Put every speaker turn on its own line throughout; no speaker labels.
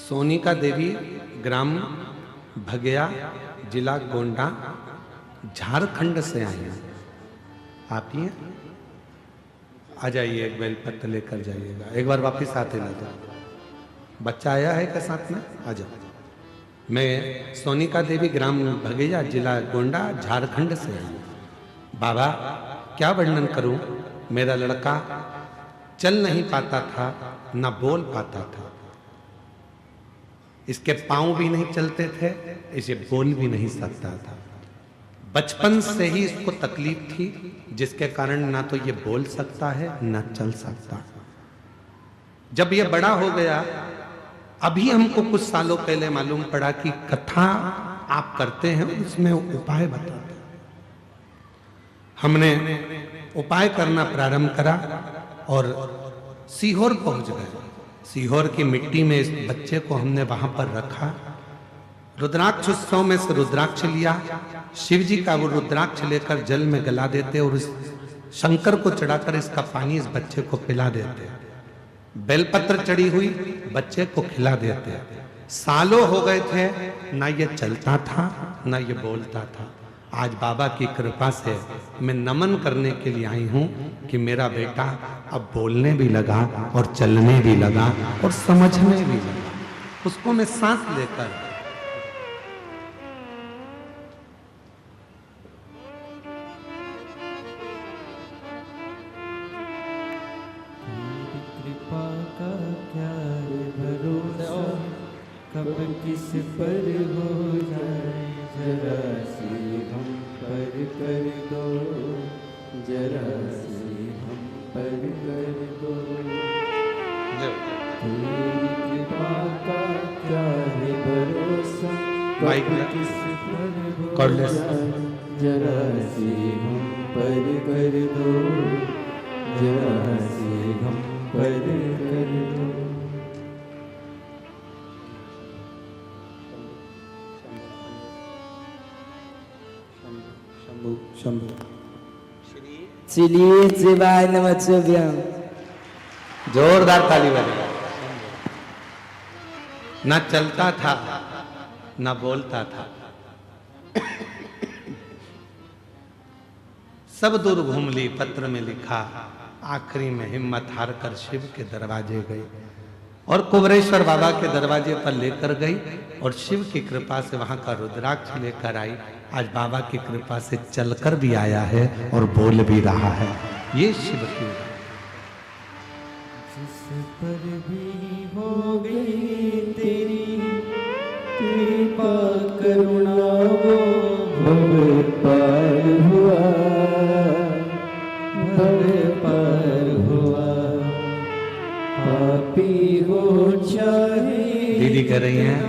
सोनिका देवी, ग्राम भगया, जिला गोंडा, झारखंड से आई हैं। आप ही हैं? आ जाइए, एक बेलपत्र लेकर जाइएगा। एक बार वापस आते ना दो। बच्चा आया है क्या साथ में? आ जाओ। मैं सोनिका देवी, ग्राम भगया, जिला गोंडा, झारखंड से आई हूँ। बाबा, क्या वर्णन करूं? मेरा लड़का चल नहीं पाता था, ना बोल पाता था। इसके पांव भी नहीं चलते थे, इसे बोल भी नहीं सकता था। बचपन से ही इसको तकलीफ थी, जिसके कारण ना तो ये बोल सकता है ना चल सकता। जब ये बड़ा हो गया, अभी हमको कुछ सालों पहले मालूम पड़ा कि कथा आप करते हैं, उसमें उपाय बताते हैं। हमने उपाय करना प्रारंभ करा और सीहोर पहुंच गए। सीहोर की मिट्टी में इस बच्चे को हमने वहां पर रखा। रुद्राक्ष उत्सव में से रुद्राक्ष लिया। शिव जी का वो रुद्राक्ष लेकर जल में गला देते और उस शंकर को चढ़ाकर इसका पानी इस बच्चे को पिला देते। बेलपत्र चढ़ी हुई बच्चे को खिला देते। सालों हो गए थे, ना ये चलता था ना ये बोलता था। आज बाबा की कृपा से मैं नमन करने के लिए आई हूं कि मेरा बेटा अब बोलने भी लगा और चलने भी लगा और समझने भी लगा। उसको मैं सांस लेकर
कृपा का क्या भरोसा, कब किस पर हो जाए, जरा सी हम पर कर दो, जरा सी हम पर कर दो। तेरी कृपा का क्या है भरोसा, कब किस पर हो जाए, जरा सी हम पर कर दो, जरा सी हम पर कर दो।
चलिए शिवाय नमः।
जोरदार ताली बजाओ। ना चलता था ना बोलता था, सब दूर घूम ली, पत्र में लिखा। आखिरी में हिम्मत हार कर शिव के दरवाजे गई और कुबरेश्वर बाबा के दरवाजे पर लेकर गई और शिव की कृपा से वहां का रुद्राक्ष लेकर आई। आज बाबा की कृपा से चलकर भी आया है और बोल भी रहा है। ये शिव की
जिस पर भी हो गई तेरी कृपा करुणा, वो भव पार हुआ, भव पार हुआ। पापी हो चाहे
दीदी कह रही हैं,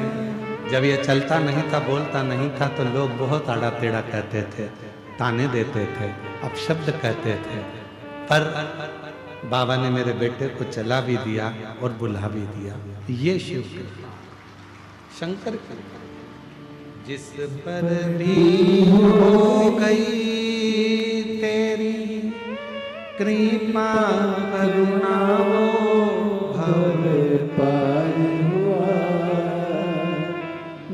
जब ये चलता नहीं था, बोलता नहीं था, तो लोग बहुत आड़ा टेढ़ा कहते थे, ताने देते थे, अपशब्द कहते थे। पर बाबा ने मेरे बेटे को चला भी दिया और बुला भी दिया। ये शिव कृपा, शंकर कृपा। जिस पर भी हो गई तेरी कृपा करुणा, वो
भव पार हुआ,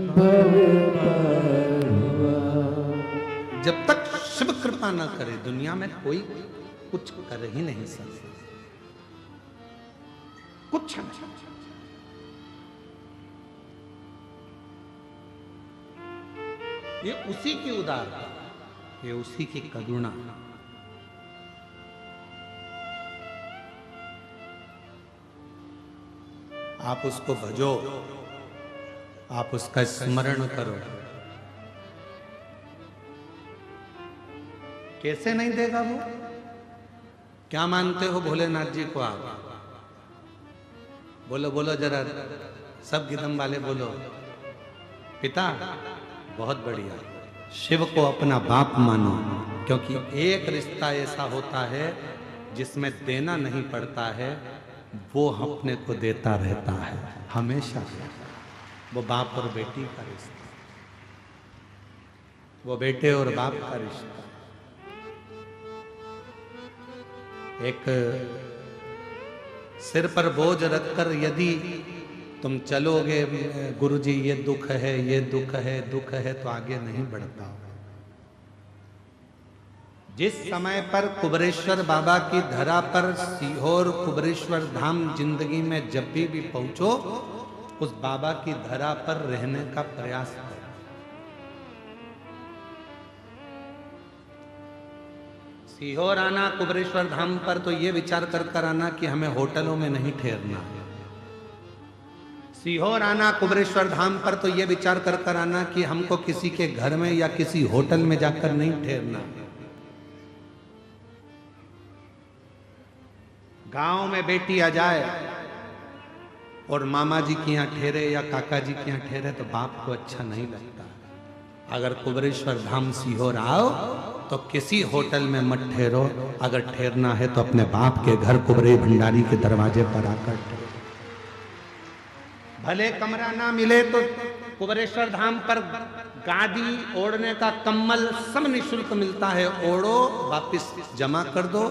भव पार हुआ।
जब तक शिव कृपा न करे, दुनिया में कोई कुछ कर ही नहीं सकता। कुछ नहीं। ये उसी की उदारता, ये उसी की करुणा। आप उसको भजो, आप उसका स्मरण करो। कैसे नहीं देगा वो? क्या मानते हो भोलेनाथ जी को आप? बोलो बोलो जरा, सब गिदम वाले बोलो। पिता, बहुत बढ़िया। शिव को अपना बाप मानो, क्योंकि एक रिश्ता ऐसा होता है जिसमें देना नहीं पड़ता है, वो अपने को देता रहता है हमेशा। वो बाप और बेटी का रिश्ता, वो बेटे और बाप का रिश्ता। एक सिर पर बोझ रखकर यदि तुम चलोगे गुरुजी ये दुख है, ये दुख है, दुख है, तो आगे नहीं बढ़ पाओगे। जिस समय पर कुबरेश्वर बाबा की धरा पर सीहोर कुबरेश्वर धाम जिंदगी में जब भी पहुंचो, उस बाबा की धरा पर रहने का प्रयास करो। सीहोर आना कुबरेश्वर धाम पर तो ये विचार कर आना कि हमें होटलों में नहीं ठहरना है। सीहोर आना कुबरेश्वर धाम पर तो ये विचार कर आना कि हमको किसी के घर में या किसी होटल में जाकर नहीं ठहरना। गांव में बेटी आ जाए और मामा जी के यहाँ ठहरे या काका जी के यहाँ ठहरे तो बाप को अच्छा नहीं लगता। अगर कुबरेश्वर धाम सीहोर आओ तो किसी होटल में मत ठहरो। अगर ठहरना है तो अपने बाप के घर कुबरे भंडारी के दरवाजे पर आकर ठहरो। भले कमरा ना मिले तो कुबरेश्वर धाम पर गादी ओढ़ने का कम्बल सब निःशुल्क मिलता है। ओढ़ो, वापस जमा कर दो।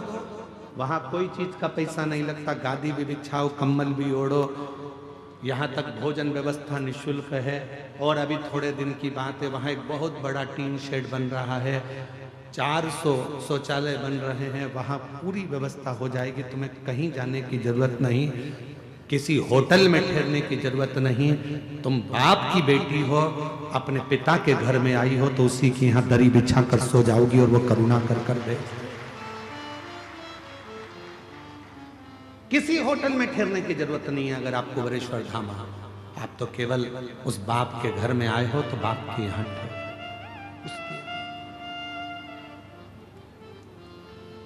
वहां कोई चीज का पैसा नहीं लगता। गादी भी बिछाओ, कम्बल भी ओढ़ो। यहाँ तक भोजन व्यवस्था निःशुल्क है। और अभी थोड़े दिन की बात है, वहाँ एक बहुत बड़ा टीन शेड बन रहा है। 400 शौचालय बन रहे हैं। वहाँ पूरी व्यवस्था हो जाएगी। तुम्हें कहीं जाने की जरूरत नहीं, किसी होटल में ठहरने की जरूरत नहीं। तुम बाप की बेटी हो, अपने पिता के घर में आई हो, तो उसी के यहाँ दरी बिछा कर सो जाओगी और वो करुणा कर दे। किसी होटल में ठहरने की जरूरत नहीं है। अगर आप कुबरेश्वर धाम आओ, आप तो केवल उस बाप के घर में आए हो तो बाप के यहाँ ठहरो।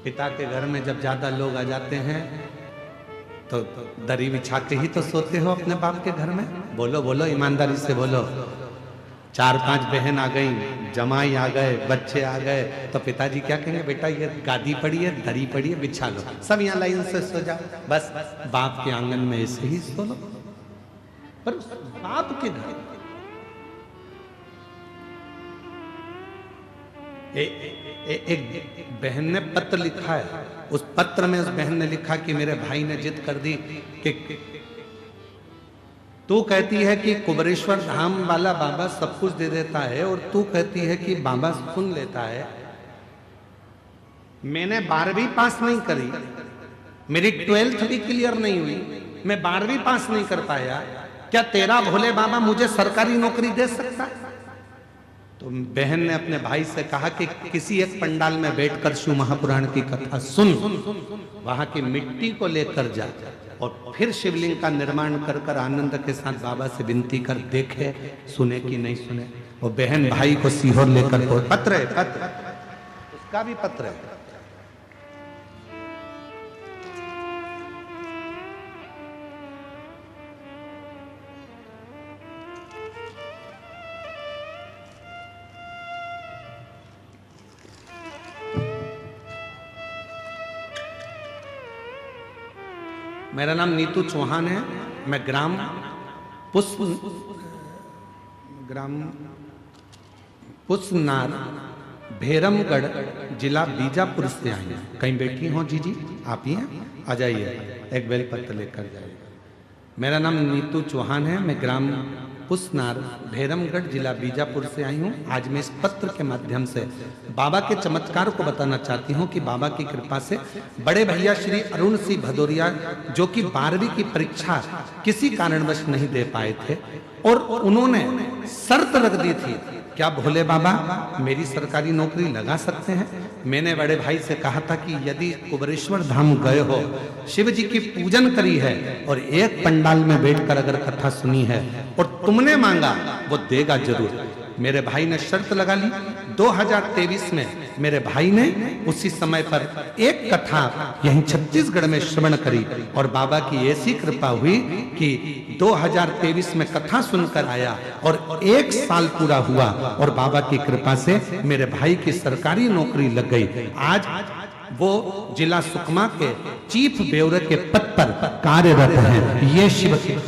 पिता के घर में जब ज्यादा लोग आ जाते हैं तो दरी बिछा के ही तो सोते हो अपने बाप के घर में। बोलो बोलो, ईमानदारी से बोलो। 4-5 बहन आ गई, जमाई आ गए, बच्चे आ गए, तो पिताजी क्या कहेंगे? बेटा ये गादी पड़ी है, दरी पड़ी है, बिछा लो, सब यहाँ लाइन से सो जाओ। बस बाप के आंगन में ऐसे ही सो लो। पर उस बाप के घर एक बहन ने पत्र लिखा है। उस पत्र में उस बहन ने लिखा कि मेरे भाई ने जिद कर दी कि तू कहती है कि कुबरेश्वर धाम वाला बाबा सब कुछ दे देता है और तू कहती है कि बाबा सुन लेता है। मैंने 12वीं पास नहीं करी, मेरी 12th भी क्लियर नहीं हुई, मैं 12वीं पास नहीं कर पाया। क्या तेरा भोले बाबा मुझे सरकारी नौकरी दे सकता है? तो बहन ने अपने भाई से कहा कि किसी एक पंडाल में बैठकर शिव महापुराण की कथा सुन, वहां की मिट्टी को लेकर जा और फिर शिवलिंग का निर्माण कर आनंद के साथ बाबा से विनती कर, देखे सुने कि नहीं सुने। वो बहन भाई को सीहोर लेकर पत्र है, पत्र उसका भी पत्र है। मेरा नाम नीतू चौहान है। मैं ग्राम पुष्पनार भैरमगढ़ जिला बीजापुर से आई हूँ। कहीं बैठी हो जी आप ही हैं? आ जाइए, एक बेलपत्र लेकर जाइए। मेरा नाम नीतू चौहान है। मैं ग्राम पुष्पनार भैरमगढ़ जिला बीजापुर से आई हूँ। आज मैं इस पत्र के माध्यम से बाबा के चमत्कार को बताना चाहती हूँ कि बाबा की कृपा से बड़े भैया श्री अरुण सिंह भदौरिया, जो कि 12वीं की परीक्षा किसी कारणवश नहीं दे पाए थे और उन्होंने शर्त रख दी थी, क्या भोले बाबा मेरी सरकारी नौकरी लगा सकते हैं? मैंने बड़े भाई से कहा था कि यदि कुबरेश्वर धाम गए हो, शिव जी की पूजन करी है और एक पंडाल में बैठकर अगर कथा सुनी है और तुमने मांगा, वो देगा जरूर। मेरे भाई ने शर्त लगा ली। 2023 में मेरे भाई ने उसी समय पर एक कथा यहीं छत्तीसगढ़ में श्रवण करी और बाबा की ऐसी कृपा हुई कि 2023 में कथा सुनकर आया और 1 साल पूरा हुआ और बाबा की कृपा से मेरे भाई की सरकारी नौकरी लग गई। आज वो जिला सुकमा के चीफ ब्यूरो के पद पर कार्यरत हैं। ये शिव की,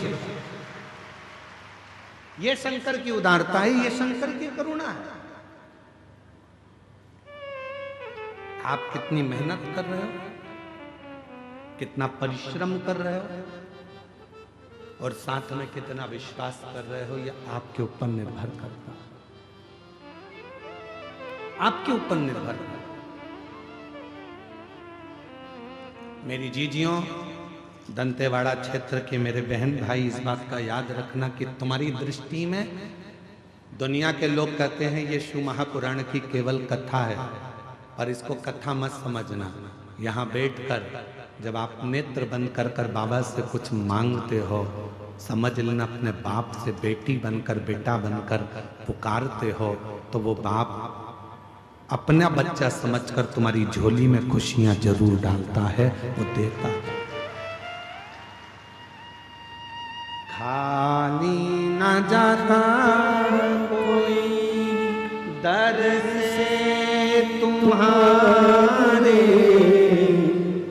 ये शंकर की उदारता है, ये शंकर की करुणा है। आप कितनी मेहनत कर रहे हो, कितना परिश्रम कर रहे हो, और साथ में कितना विश्वास कर रहे हो, ये आपके ऊपर निर्भर करता है, आपके ऊपर निर्भर करता। मेरी जीजियों, दंतेवाड़ा क्षेत्र के मेरे बहन भाई, इस बात का याद रखना कि तुम्हारी दृष्टि में दुनिया के लोग कहते हैं ये शिव महापुराण की केवल कथा है, पर इसको कथा मत समझना। यहाँ बैठकर जब आप नेत्र बंद कर कर बाबा से कुछ मांगते हो, समझ लेना अपने बाप से बेटी बनकर, बेटा बनकर पुकारते हो, तो वो बाप अपना बच्चा समझकर तुम्हारी झोली में खुशियां जरूर डालता है, वो देता है। खाली न जाता कोई दर से तुम्हारे,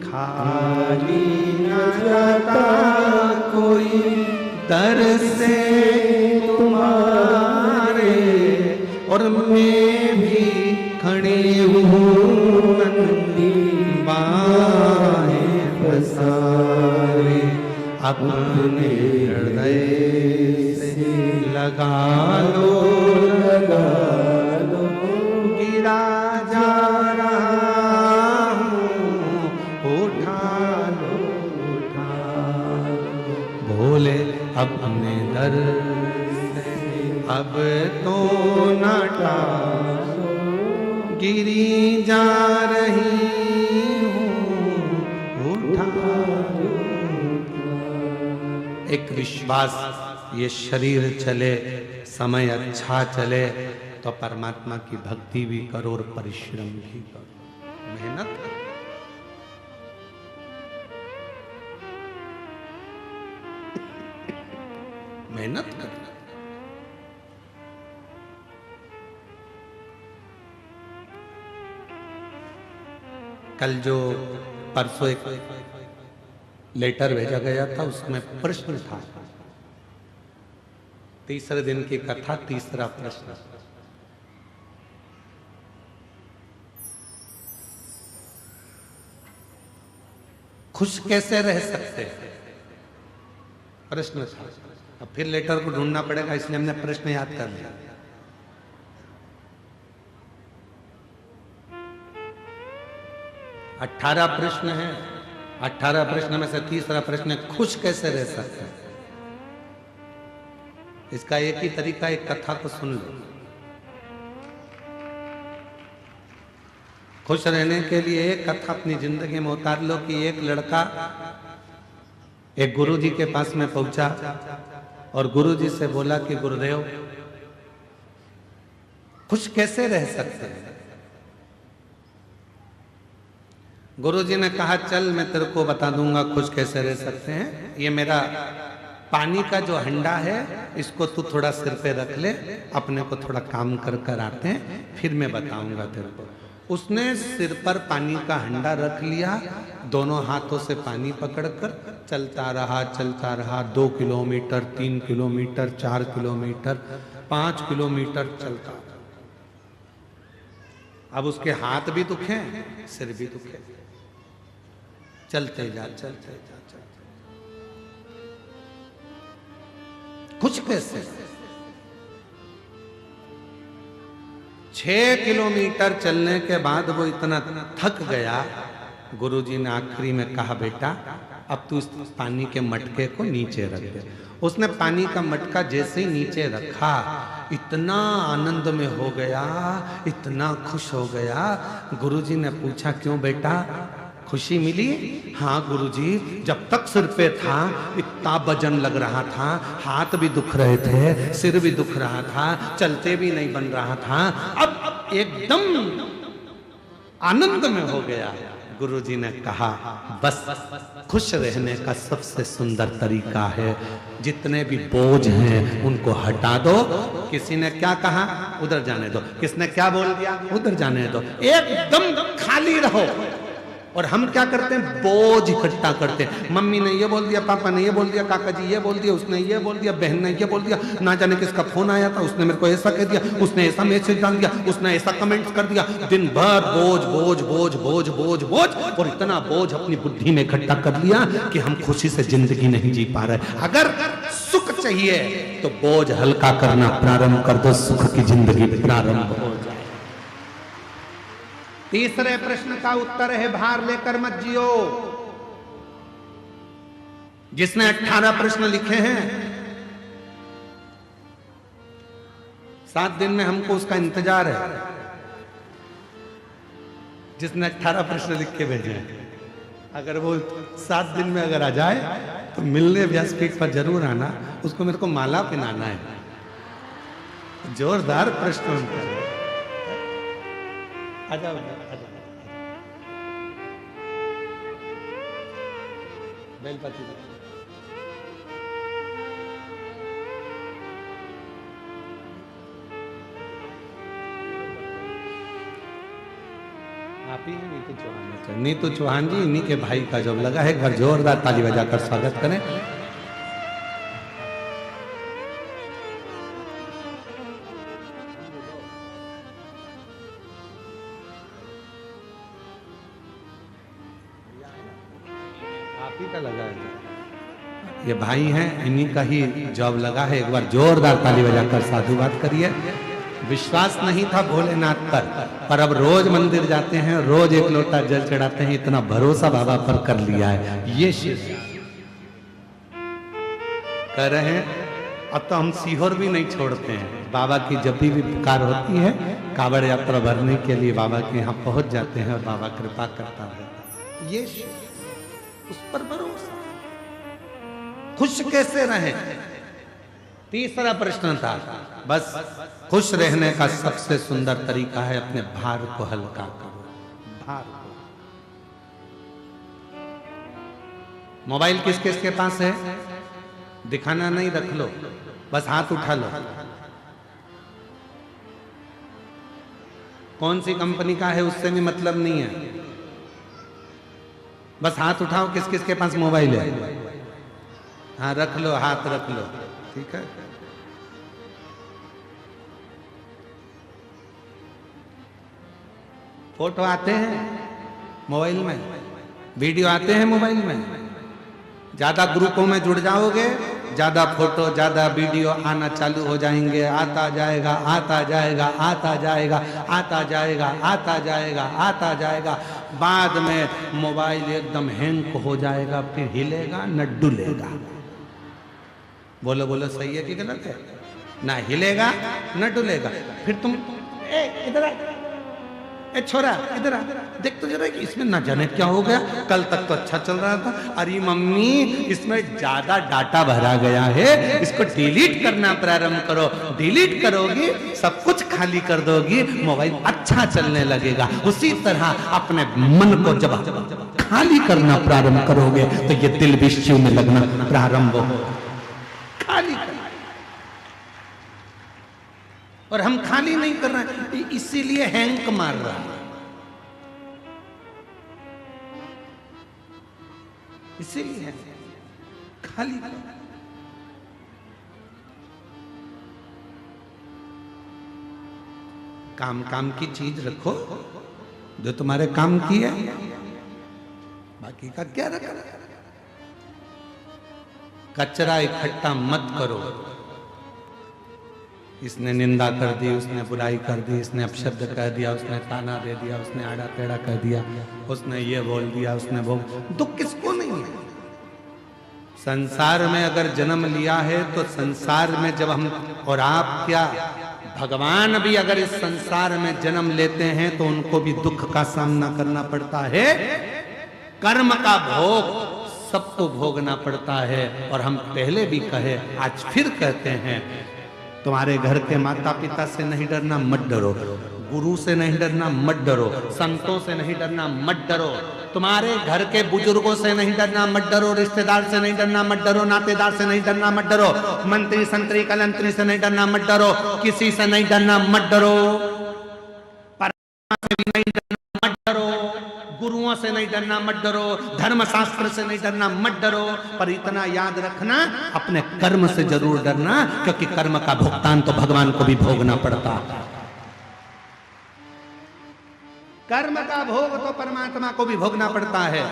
खाली न जाता कोई दर से तुम्हारे, और मैं भी खड़े हूँ नंदी बाहें पसारे, अपने हृदय से लगा लो, लगा लो, गिरा जा रहा हूँ, उठा लो, उठा लो, भोले अपने दर से अब तो न टालो, गिरी जा रही हूँ, उठा लो। एक विश्वास, ये शरीर चले, समय अच्छा चले, तो परमात्मा की भक्ति भी करो और परिश्रम भी करो, मेहनत करो। मेहनत करना। कल जो परसों एक लेटर भेजा गया था, उसमें प्रश्न था, तीसरे दिन की कथा, तीसरा प्रश्न, खुश कैसे रह सकते हैं, प्रश्न था। अब फिर लेटर को ढूंढना पड़ेगा, इसलिए हमने प्रश्न याद कर लिया। अठारह प्रश्न है, 18 प्रश्न में से तीसरा प्रश्न है, खुश कैसे रह सकते हैं। इसका एक ही तरीका, एक कथा को सुन लो। खुश रहने के लिए एक कथा अपनी जिंदगी में उतार लो कि एक लड़का एक गुरुजी के पास में पहुंचा और गुरुजी से बोला कि गुरुदेव, खुश कैसे रह सकते हैं। गुरुजी ने कहा, चल मैं तेरे को बता दूंगा खुश कैसे रह सकते हैं। ये मेरा पानी का जो हंडा है, इसको तू थोड़ा सिर पे रख ले, अपने को थोड़ा काम कर कर आते हैं, फिर मैं बताऊंगा तेरे को। उसने सिर पर पानी का हंडा रख लिया, दोनों हाथों से पानी पकड़कर चलता रहा 2 किलोमीटर, 3 किलोमीटर, 4 किलोमीटर, 5 किलोमीटर चलता। अब उसके हाथ भी दुखे, सिर भी दुखे, चलते जा। कुछ कैसे 6 किलोमीटर चलने के बाद वो इतना थक गया, गुरुजी ने आखिरी में कहा, बेटा अब तू इस पानी के मटके को नीचे रख दे। उसने पानी का मटका जैसे ही नीचे रखा, इतना आनंद में हो गया, इतना खुश हो गया। गुरुजी ने पूछा, क्यों बेटा, खुशी मिली? हाँ गुरुजी, जब तक सिर पे था इतना वजन लग रहा था, हाथ भी दुख रहे थे, सिर भी दुख रहा था, चलते भी नहीं बन रहा था, अब एकदम आनंद में हो गया। गुरुजी ने कहा, बस खुश रहने का सबसे सुंदर तरीका है, जितने भी बोझ हैं उनको हटा दो। किसी ने क्या कहा, उधर जाने दो। किसने क्या बोल दिया, उधर जाने दो। एकदम खाली रहो, और हम क्या करते हैं, बोझ इकट्ठा करते हैं। मम्मी ने ये बोल दिया, पापा ने ये बोल दिया, काका जी ये बोल दिया, उसने ये बोल दिया, बहन ने ये बोल दिया, ना जाने किसका फोन आया था, उसने मेरे को ऐसा कह दिया, उसने ऐसा मैसेज डाल दिया, उसने ऐसा कमेंट्स कर दिया। दिन भर बोझ बोझ बोझ बोझ बोझ बोझ, और इतना बोझ अपनी बुद्धि में इकट्ठा कर लिया कि हम खुशी से जिंदगी नहीं जी पा रहे। अगर सुख चाहिए तो बोझ हल्का करना प्रारंभ कर दो, सुख की जिंदगी प्रारंभ हो जाए। तीसरे प्रश्न का उत्तर है, भार लेकर मत जियो। जिसने 18 प्रश्न लिखे हैं, 7 दिन में हमको उसका इंतजार है। जिसने 18 प्रश्न लिख के भेजे हैं, अगर वो 7 दिन में अगर आ जाए तो मिलने व्यासपीठ पर जरूर आना, उसको मेरे को माला पहनाना है। जोरदार प्रश्न उनका है। आ जाओ, बेलपति आप ही नीतू चौहान। नीतू चौहान जी, इन्हीं के भाई का जॉब लगा है। एक बार जोरदार ताली बजाकर स्वागत करें। आप ही का लगा है, ये भाई हैं, इन्हीं का ही जॉब लगा है। एक बार जोरदार ताली बजाकर साधुवाद करिए। विश्वास नहीं था भोलेनाथ पर अब रोज मंदिर जाते हैं, रोज एक लोटा जल चढ़ाते हैं। इतना भरोसा बाबा पर कर लिया है। ये शिष्य कह रहे हैं, अब तो हम सीहोर भी नहीं छोड़ते हैं। बाबा की जब भी पुकार होती है, कावड़ यात्रा भरने के लिए बाबा के यहाँ पहुंच जाते हैं और बाबा कृपा करता है। ये उस पर भरोसा। खुश कैसे रहे, तीसरा प्रश्न था। बस खुश रहने का सबसे सुंदर तरीका है, अपने भार को हल्का करो। भार को। मोबाइल किस किस के पास है, दिखाना नहीं, रख लो, बस हाथ उठा लो। कौन सी कंपनी का है उससे भी मतलब नहीं है, बस हाथ उठाओ। किस किस के पास मोबाइल है, हाँ रख लो, हाथ रख लो, ठीक है। फोटो आते हैं मोबाइल में, वीडियो आते हैं मोबाइल में। ज्यादा ग्रुपों में जुड़ जाओगे, ज्यादा फोटो ज्यादा वीडियो आना चालू हो जाएंगे। आता जाएगा, आता जाएगा, आता जाएगा, आता जाएगा, आता जाएगा, आता जाएगा। बाद में मोबाइल एकदम हैंग हो जाएगा, फिर हिलेगा न डुलेगा। बोलो बोलो, सही है कि गलत है? ना हिलेगा न डुलेगा। फिर तुम इधर आ, छोरा इधर आ, देख तो जरा इसमें ना जाने क्या हो गया, कल तक तो अच्छा चल रहा था। अरे मम्मी, इसमें ज्यादा डाटा भरा गया है, इसको डिलीट करना प्रारंभ करो। डिलीट करोगी, सब कुछ खाली कर दोगी, मोबाइल अच्छा चलने लगेगा। उसी तरह अपने मन को जब खाली करना प्रारंभ करोगे तो ये दिल भी शिव में लगना प्रारंभ हो। खाली करना, और हम खाली नहीं कर रहे, इसीलिए हैंग मार रहा है, इसीलिए खाली। काम काम की चीज रखो जो तुम्हारे काम की है, बाकी का क्या रखा। कचरा इकट्ठा मत करो। इसने निंदा कर दी, उसने बुराई कर दी, इसने अपशब्द कह दिया, उसने ताना दे दिया, उसने आड़ा टेढ़ा कह दिया, उसने ये बोल दिया, उसने वो। दुख किसको नहीं है? संसार में अगर जन्म लिया है तो संसार में जब हम, और आप क्या, भगवान भी अगर इस संसार में जन्म लेते हैं तो उनको भी दुख का सामना करना पड़ता है। कर्म का भोग सबको भोगना पड़ता है। और हम पहले भी कहे, आज फिर कहते हैं, तुम्हारे घर के माता पिता से नहीं डरना, मत डरो। गुरु से नहीं डरना, मत डरो। संतों से नहीं डरना, मत डरो। तुम्हारे घर के बुजुर्गों से नहीं डरना, मत डरो। रिश्तेदार से नहीं डरना, मत डरो। नातेदार से नहीं डरना, मत डरो। मंत्री संतरी कलंतरी से नहीं डरना, मत डरो। किसी से नहीं डरना, मत डरो। परमात्मा से भी नहीं डरना, मत डरो। गुरुओं से नहीं डरना, मत डरो, धर्मशास्त्र से नहीं डरना, मत डरो, पर इतना याद रखना अपने कर्म से जरूर डरना, क्योंकि कर्म का भुगतान तो भगवान को भी भोगना पड़ता है। कर्म का भोग तो परमात्मा को भी भोगना पड़ता है,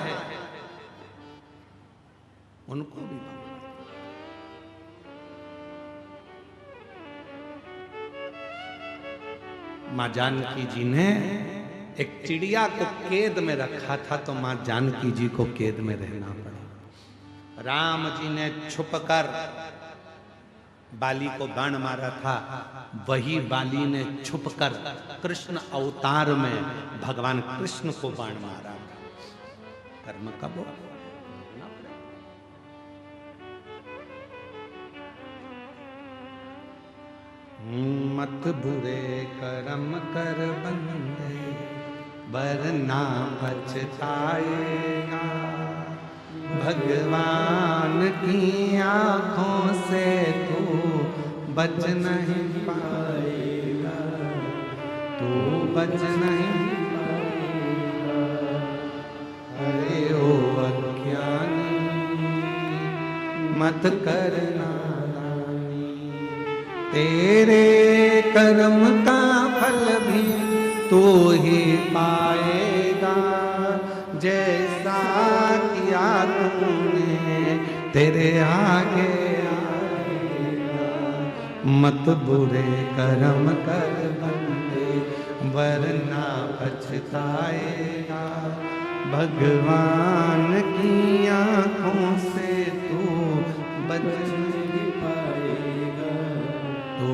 उनको भी। मां जानकी जी ने एक चिड़िया को कैद में रखा था, तो मां जानकी जी को कैद में रहना पड़ा। राम जी ने छुपकर बाली को बाण मारा था, वही बाली ने छुपकर कृष्ण अवतार में भगवान कृष्ण को बाण मारा था। कर्म का भोग। मत बुरे कर्म कर बंदे, वरना पछताएगा। भगवान की आंखों से तू बच नहीं पाएगा, तू बच नहीं पाएगा। अरे ओ अज्ञानी मत करना, तेरे कर्म का फल भी तू ही पाएगा। जैसा किया तूने तेरे आगे आएगा। मत बुरे कर्म कर बंदे, वरना पछताएगा। भगवान की आंखों से तू बच नहीं पाएगा, तू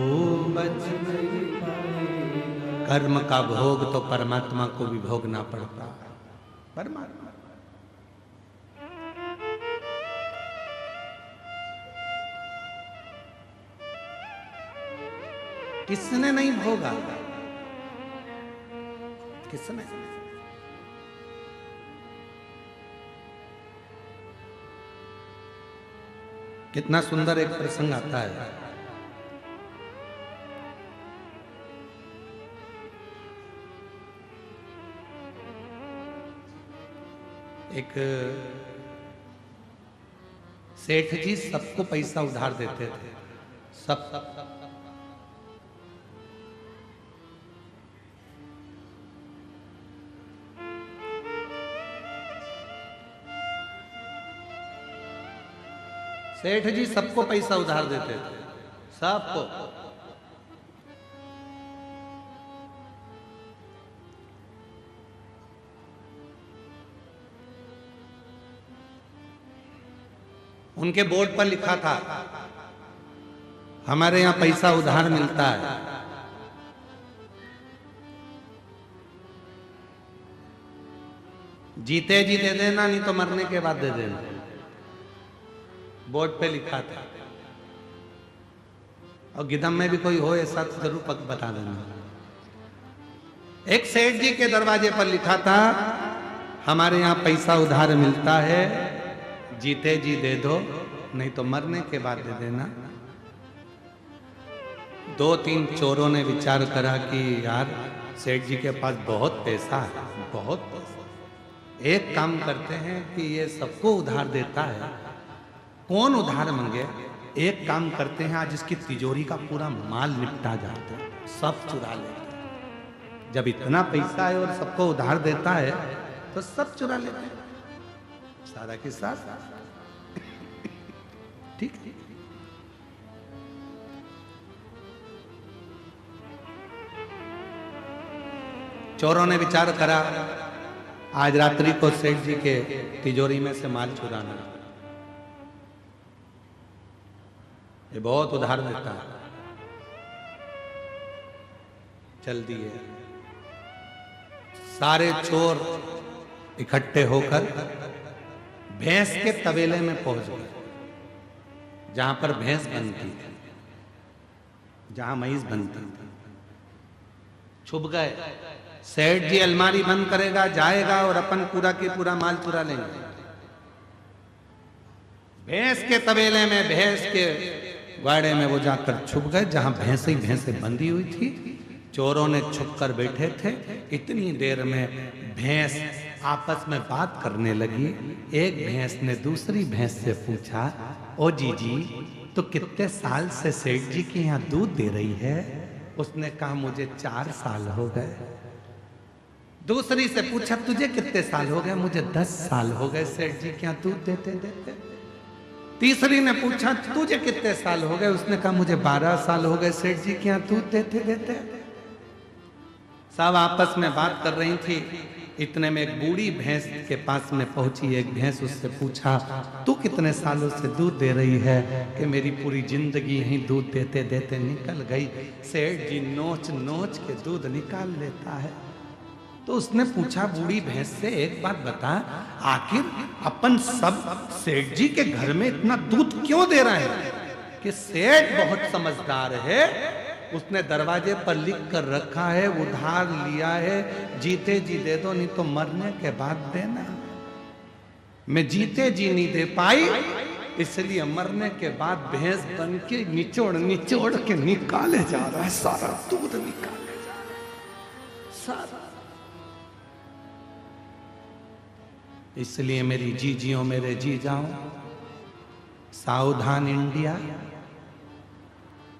बच नहीं पाएगा। कर्म का भोग तो परमात्मा को भी भोगना पड़ता है। परमात्मा किसने नहीं भोगा? किसने? कितना सुंदर एक प्रसंग आता है। एक सेठ जी सबको पैसा उधार देते थे, सब। सेठ जी सबको पैसा उधार देते थे, सबको। उनके बोर्ड पर लिखा था, हमारे यहां पैसा उधार मिलता है। जीते जी दे देना, नहीं तो मरने के बाद दे देना। बोर्ड पे लिखा था। और गिदम में भी कोई हो ऐसा तो जरूर बता देना। एक सेठ जी के दरवाजे पर लिखा था, हमारे यहां पैसा उधार मिलता है, जीते जी दे दो, नहीं तो मरने के बाद दे देना। 2-3 चोरों ने विचार करा कि यार सेठ जी के पास बहुत पैसा है, बहुत पैसा। एक काम करते हैं कि ये सबको उधार देता है, कौन उधार मांगे? एक काम करते हैं, आज इसकी तिजोरी का पूरा माल निपटा जाता है, सब चुरा लेते हैं। जब इतना पैसा है और सबको उधार देता है तो सब चुरा लेते हैं, सारा के साथ। ठीक। चोरों ने विचार करा, आज रात्रि को सेठ जी के तिजोरी में से माल चुराना। ये बहुत उधार देता है, चल दिए। सारे चोर इकट्ठे होकर भैंस के तबेले में पहुंच गए, जहां पर भैंस बनती थी, जहां मईस बनती थी। छुप गए। सेठ जी अलमारी बंद करेगा, जाएगा और अपन पूरा के पूरा माल चुरा लेंगे। भैंस के तबेले में, भैंस के ग्वाड़े में वो जाकर छुप गए, जहां भैंसे ही भैंसे बंधी हुई थी। चोरों ने छुपकर बैठे थे। इतनी देर में भैंस आपस में बात करने लगी। एक भैंस ने दूसरी भैंस से पूछा, ओ जी तो कितने साल से सेठ जी के यहाँ दूध दे रही है? उसने कहा मुझे 4 साल हो गए। दूसरी से पूछा, तुझे कितने साल हो गए? मुझे 10 साल हो गए सेठ जी के यहाँ दूध देते देते। तीसरी ने पूछा, तुझे कितने साल हो गए? उसने कहा मुझे 12 साल हो गए सेठ जी के यहाँ दूध देते देते। सब आपस में बात कर रही थी। इतने में एक बूढ़ी भैंस के पास में पहुंची। एक भैंस उससे पूछा, तू कितने सालों से दूध दे रही है? कि मेरी पूरी जिंदगी यहीं दूध देते देते निकल गई। सेठ जी नोच नोच के दूध निकाल लेता है। तो उसने पूछा बूढ़ी भैंस से, एक बात बता, आखिर अपन सब सेठ जी के घर में इतना दूध क्यों दे रहे हैं? कि सेठ बहुत समझदार है, उसने दरवाजे पर लिख कर रखा है, उधार लिया है, जीते जी दे दो नहीं तो मरने के बाद देना। मैं जीते जी नहीं दे पाई, इसलिए मरने के बाद भैंस बन के निचोड़ निचोड़ के निकाले जा रहा है, सारा दूध निकाले जा रहा है, सारा। इसलिए मेरी जीजियों मेरे जी जाओ, सावधान इंडिया,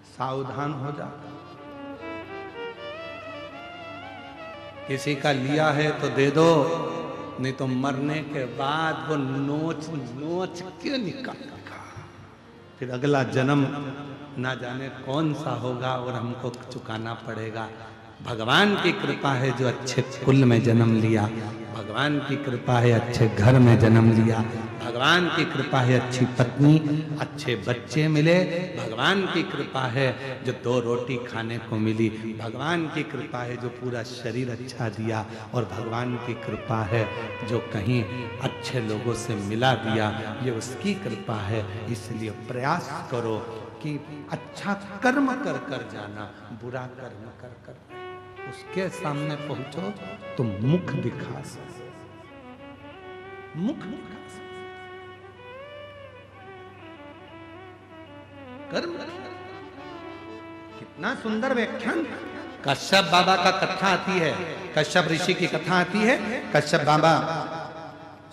सावधान हो जा। किसी का लिया है तो दे दो, नहीं तो मरने के बाद वो नोच नोच के निकालेगा। फिर अगला जन्म ना जाने कौन सा होगा और हमको चुकाना पड़ेगा। भगवान की कृपा है जो अच्छे कुल में जन्म लिया, भगवान की कृपा है अच्छे घर में जन्म लिया, भगवान की कृपा है अच्छी पत्नी, अच्छे बच्चे मिले, भगवान की कृपा है जो 2 रोटी खाने को मिली, भगवान की कृपा है जो पूरा शरीर अच्छा दिया, और भगवान की कृपा है जो कहीं अच्छे लोगों से मिला दिया, ये उसकी कृपा है। इसलिए प्रयास करो कि अच्छा कर्म कर कर जाना, बुरा कर्म कर कर उसके सामने पहुंचो तो मुख दिखा सकते, मुख दिखा सकते, कर्म। कितना सुंदर व्याख्यान। कश्यप बाबा का कथा आती है, कश्यप ऋषि की कथा आती है। कश्यप बाबा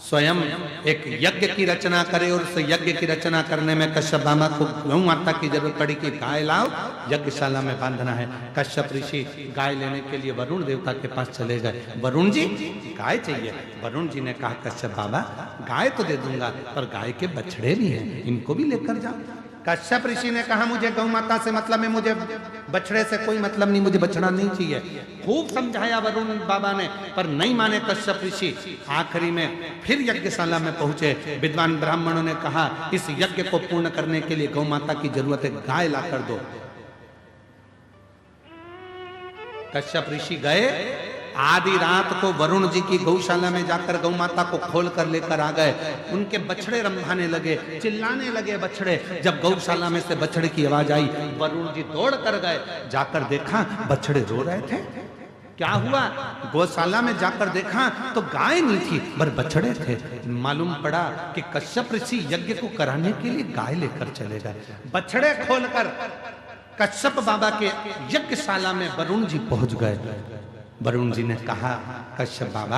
स्वयं एक यज्ञ की रचना करे, और उस यज्ञ की रचना करने में कश्यप बाबा को गौ माता की जरूरत पड़ी कि गाय लाओ, यज्ञशाला में बांधना है। कश्यप ऋषि गाय लेने के लिए वरुण देवता के पास चले गए। वरुण जी गाय चाहिए। वरुण जी ने कहा कश्यप बाबा गाय तो दे दूंगा, पर गाय के बछड़े भी हैं, इनको भी लेकर जाओ। कश्यप ऋषि ने कहा मुझे गौ माता से मतलब है, मुझे बछड़े से कोई मतलब नहीं, मुझे बछड़ा नहीं चाहिए। खूब समझाया वरुण बाबा ने, पर नहीं माने कश्यप ऋषि। आखिरी में फिर यज्ञशाला में पहुंचे। विद्वान ब्राह्मणों ने कहा इस यज्ञ को पूर्ण करने के लिए गौ माता की जरूरत है, गाय ला कर दो। कश्यप ऋषि गए, आधी रात को वरुण जी की गौशाला में जाकर गौ माता को खोल कर लेकर आ गए। उनके बछड़े रंभाने लगे, चिल्लाने लगे बछड़े। जब गौशाला में से बछड़े की आवाज आई, वरुण जी दौड़ कर गए, जाकर देखा बछड़े रो रहे थे। क्या हुआ? गौशाला में जाकर देखा तो गाय नहीं थी, पर बछड़े थे। मालूम पड़ा कि कश्यप ऋषि यज्ञ को कराने के लिए गाय लेकर चले गए। बछड़े खोलकर कश्यप बाबा के यज्ञशाला में वरुण जी पहुंच गए। वरुण जी ने कहा कश्यप बाबा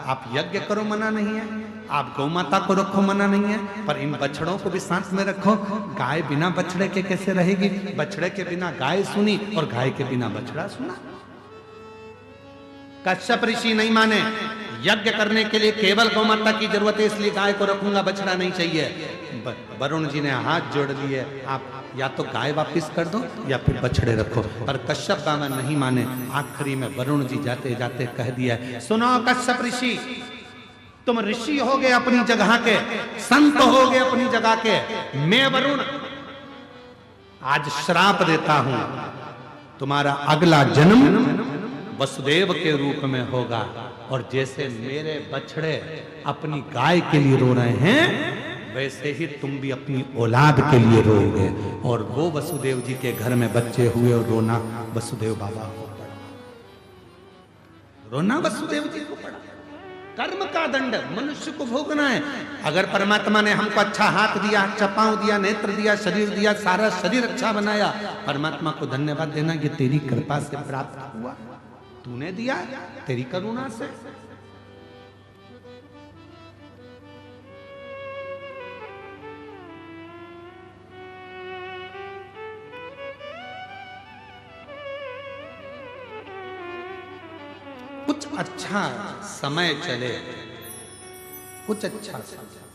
आप यज्ञ करो, मना नहीं है, आप गौ माता को रखो, मना नहीं है, पर इन बछड़ों को भी साथ में रखो। गाय बिना बछड़े के कैसे रहेगी? बछड़े के बिना गाय सुनी और गाय के बिना बछड़ा सुना। कश्यप ऋषि नहीं माने। यज्ञ करने के लिए केवल गौ माता की जरूरत है, इसलिए गाय को रखूंगा, बछड़ा नहीं चाहिए। वरुण जी ने हाथ जोड़ लिए, आप या तो गाय वापस कर दो या फिर बछड़े रखो। पर कश्यप बाबा नहीं माने। आखिरी में वरुण जी जाते जाते कह दिया, सुनो कश्यप ऋषि, तुम ऋषि हो गए अपनी जगह के, संत हो गए अपनी जगह के, मैं वरुण आज श्राप देता हूं, तुम्हारा अगला जन्म वसुदेव के रूप में होगा। और जैसे मेरे बछड़े अपनी गाय के लिए रो रहे हैं, वैसे ही तुम भी अपनी औलाद के लिए रोओगे। और वो वसुदेव जी के घर में बच्चे हुए और रोना वसुदेव बाबा को पड़ा, रोना वसुदेव जी को पड़ा। कर्म का दंड मनुष्य को भोगना है। अगर परमात्मा ने हमको अच्छा हाथ दिया, अच्छा पांव दिया, नेत्र दिया, शरीर दिया, सारा शरीर अच्छा बनाया, परमात्मा को धन्यवाद देना, ये तेरी कृपा से प्राप्त हुआ, तूने दिया, तेरी करुणा से। कुछ अच्छा समय चले, कुछ अच्छा समय।